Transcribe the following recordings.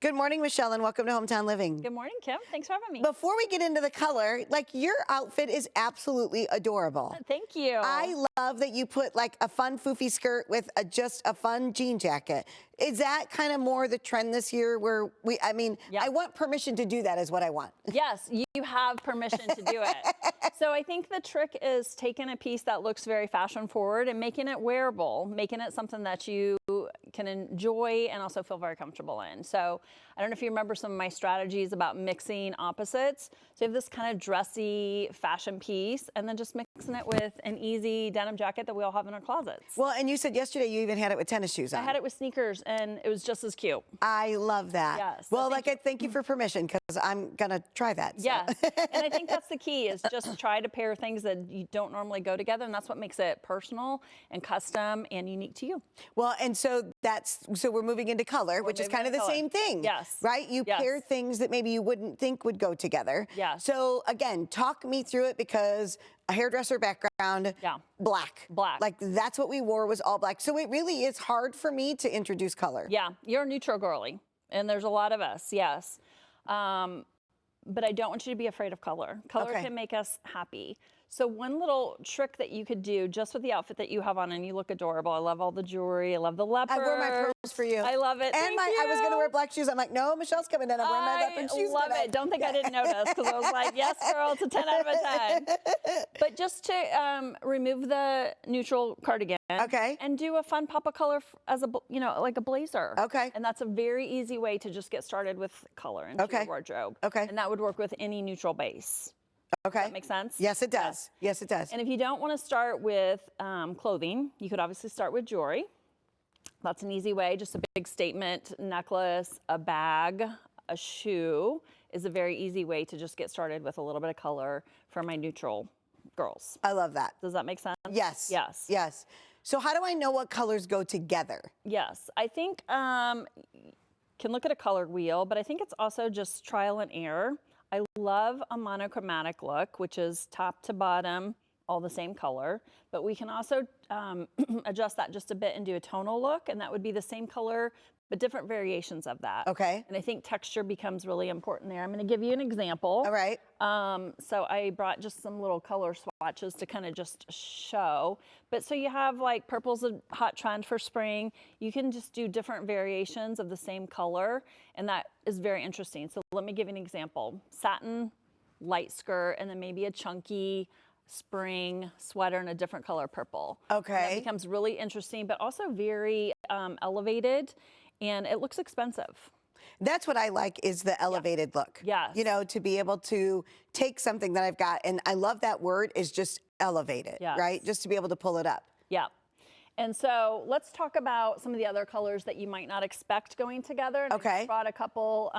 Good morning, Michelle, and welcome to Hometown Living. Good morning, Kim. Thanks for having me. Before we get into the color, like your outfit is absolutely adorable. Thank you. I love that you put like a fun foofy skirt with just a fun jean jacket. Is that kind of more the trend this year where I want permission to do that is what I want. Yes, you have permission to do it. So I think the trick is taking a piece that looks very fashion forward and making it wearable, making it something that you can enjoy and also feel very comfortable in. So I don't know if you remember some of my strategies about mixing opposites. So you have this kind of dressy fashion piece and then just mixing it with an easy denim jacket that we all have in our closets. Well, and you said yesterday you even had it with tennis shoes on. I had it with sneakers and it was just as cute. I love that. Yes. Well, thank you for permission because I'm going to try that. So. Yes. And I think that's the key is just try to pair things that you don't normally go together. And that's what makes it personal and custom and unique to you. Well, and so we're moving into color, which is kind of the same thing. Yes. Right? You pair things that maybe you wouldn't think would go together. Yeah. So again, talk me through it because a hairdresser background, black. Like that's what we wore was all black. So it really is hard for me to introduce color. Yeah, you're a neutral girly and there's a lot of us, yes. But I don't want you to be afraid of color. Color can make us happy. So one little trick that you could do just with the outfit that you have on, and you look adorable. I love all the jewelry. I love the leopard. I wore my pearls for you. I love it. And I was going to wear black shoes. I'm like, no, Michelle's coming in. I'm wearing my leopard shoes. I love it. Don't think I didn't notice because I was like, yes, girl, it's a 10 out of a 10. But just to remove the neutral cardigan. And do a fun pop of color as like a blazer. And that's a very easy way to just get started with color into your wardrobe. And that would work with any neutral base. Does that make sense? Yes, it does. Yes, it does. And if you don't want to start with clothing, you could obviously start with jewelry. That's an easy way. Just a big statement necklace, a bag, a shoe is a very easy way to just get started with a little bit of color for my neutral girls. I love that. Does that make sense? Yes. Yes. Yes. So how do I know what colors go together? Yes. I think can look at a colored wheel, but I think it's also just trial and error. I love a monochromatic look, which is top to bottom, all the same color, but we can also adjust that just a bit and do a tonal look, and that would be the same color, but different variations of that. And I think texture becomes really important there. I'm gonna give you an example. All right. So I brought just some little color swatches to kind of just show. But so you have like purple's a hot trend for spring. You can just do different variations of the same color, and that is very interesting. So let me give you an example. Satin, light skirt, and then maybe a chunky spring sweater in a different color purple. And that becomes really interesting, but also very elevated, and it looks expensive. That's what I like is the elevated look. Yes. You know, to be able to take something that I've got, and I love that word is just elevated, right? Just to be able to pull it up. Yeah. And so let's talk about some of the other colors that you might not expect going together. And I brought a couple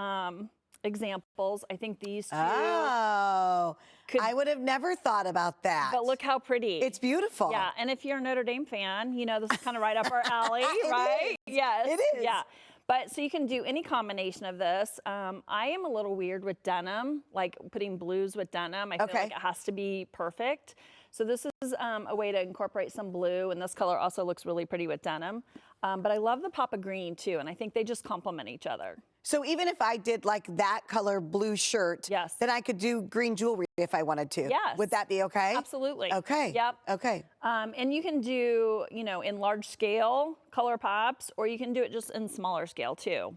examples. I think these two. Oh, I would have never thought about that. But look how pretty. It's beautiful. Yeah, and if you're a Notre Dame fan, you know this is kind of right up our alley, right? Yes. It is. Yeah. But so you can do any combination of this. I am a little weird with denim, like putting blues with denim. I feel like it has to be perfect. So this is a way to incorporate some blue, and this color also looks really pretty with denim. But I love the pop of green too, and I think they just complement each other. So even if I did like that color blue shirt, then I could do green jewelry if I wanted to. Yes. Would that be okay? Absolutely. Okay. Yep. Okay. And you can do, you know, in large scale color pops, or you can do it just in smaller scale too.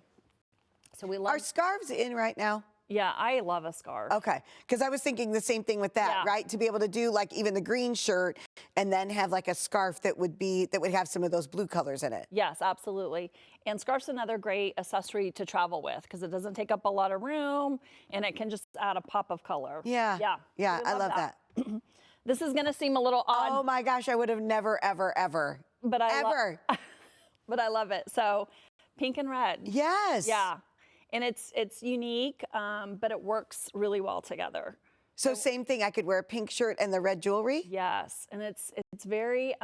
So we love. Are scarves in right now? Yeah, I love a scarf. Okay, because I was thinking the same thing with that, right? To be able to do like even the green shirt and then have like a scarf that would have some of those blue colors in it. Yes, absolutely. And scarf's another great accessory to travel with because it doesn't take up a lot of room and it can just add a pop of color. Yeah. Yeah. Yeah, I love that. This is gonna seem a little odd. Oh my gosh, I would have never, ever. But but I love it. So pink and red. Yes. Yeah. And it's unique, but it works really well together. So same thing, I could wear a pink shirt and the red jewelry? Yes, and it's very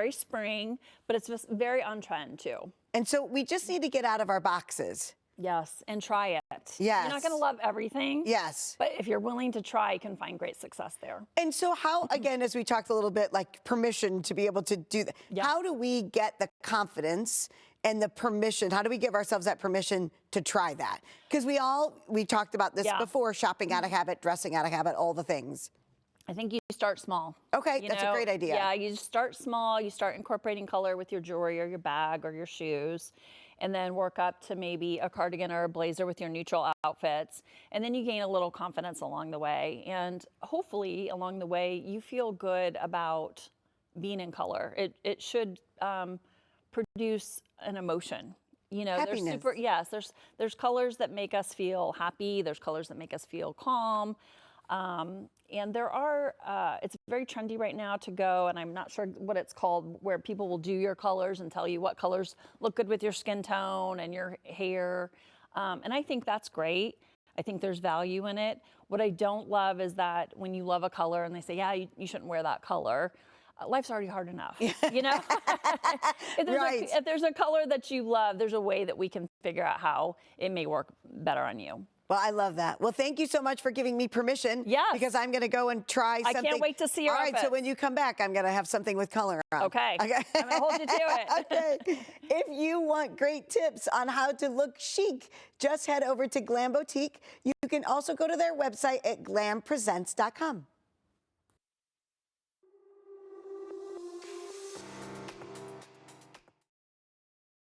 spring, but it's just very on trend too. And so we just need to get out of our boxes. Yes, and try it. Yes. You're not going to love everything. Yes. But if you're willing to try, you can find great success there. And so how, again, as we talked a little bit, like permission to be able to do that, how do we get the confidence and the permission. How do we give ourselves that permission to try that? Because we talked about this before, shopping out of habit, dressing out of habit, all the things. I think you start small. Okay, that's a great idea. Yeah, you start small. You start incorporating color with your jewelry or your bag or your shoes, and then work up to maybe a cardigan or a blazer with your neutral outfits. And then you gain a little confidence along the way. And hopefully along the way, you feel good about being in color. It should produce an emotion. You know, Happiness. There's colors that make us feel happy. There's colors that make us feel calm. And there are, it's very trendy right now to go, and I'm not sure what it's called, where people will do your colors and tell you what colors look good with your skin tone and your hair. And I think that's great. I think there's value in it. What I don't love is that when you love a color and they say, yeah, you shouldn't wear that color. Life's already hard enough, you know? If there's a color that you love, there's a way that we can figure out how it may work better on you. Well, I love that. Well, thank you so much for giving me permission. Yes. Because I'm going to go and try something. I can't wait to see your outfit. All right, so outfits. when you come back, I'm going to have something with color on. Okay. I'm going to hold you to it. Okay. If you want great tips on how to look chic, just head over to Glam Boutique. You can also go to their website at glampresents.com.